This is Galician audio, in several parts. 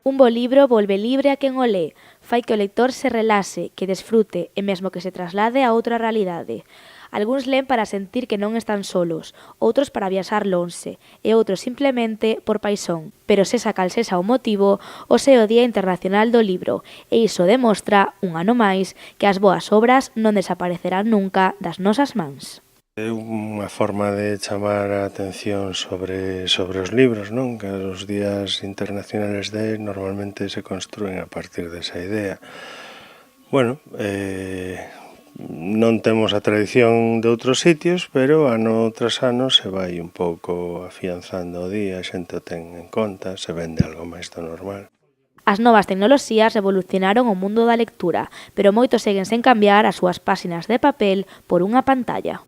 Un bo libro volve libre a quen o lé, fai que o lector se relaxe, que desfrute e mesmo que se traslade a outra realidade. Algúns len para sentir que non están solos, outros para viaxar lonxe e outros simplemente por paixón. Pero sexa cal sexa o motivo, hoxe é o Día Internacional do Libro e iso demostra, un ano máis, que as boas obras non desaparecerán nunca das nosas mans. É unha forma de chamar a atención sobre os libros, non? Que os días internacionales normalmente se construen a partir desa idea. Bueno, non temos a tradición de outros sitios, pero ano tras ano se vai un pouco afianzando o día, a xente o ten en conta, se vende algo máis do normal. As novas tecnoloxías revolucionaron o mundo da lectura, pero moitos seguen sen cambiar as súas páxinas de papel por unha pantalla.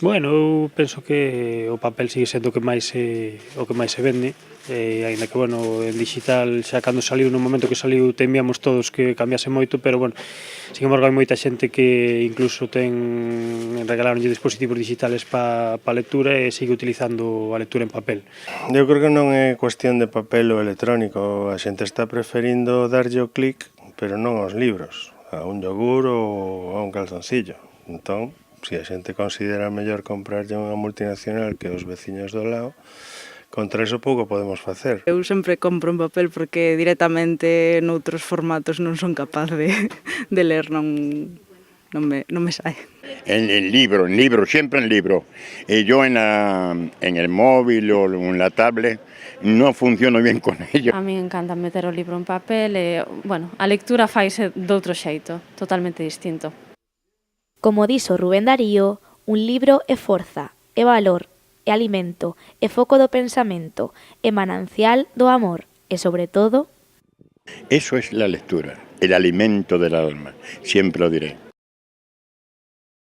Bueno, eu penso que o papel sigue sendo o que máis se vende, aínda que, bueno, en digital xa cando saliu, no momento que saliu, temíamos todos que cambiase moito, pero, bueno, sin embargo, hai moita xente que incluso regalaronlle dispositivos digitales pa lectura e sigue utilizando a lectura en papel. Eu creo que non é cuestión de papel ou electrónico, a xente está preferindo darlle o clic, pero non aos libros, a un yogur ou a un calzoncillo. Entón, se a xente considera mellor comprarlle unha multinacional que os veciños do lado, contra eso pouco podemos facer. Eu sempre compro en papel porque directamente noutros formatos non son capaz de ler, non me sae. En libro, siempre en libro. Yo en el móvil o en la tablet no funciono bien con ello. A mí encanta meter o libro en papel e, bueno, a lectura faise doutro xeito, totalmente distinto. Como dixo Rubén Darío, un libro é forza, é valor, é alimento, é foco do pensamento, é manancial do amor e, sobre todo... Eso es la lectura, el alimento del alma, siempre lo diré.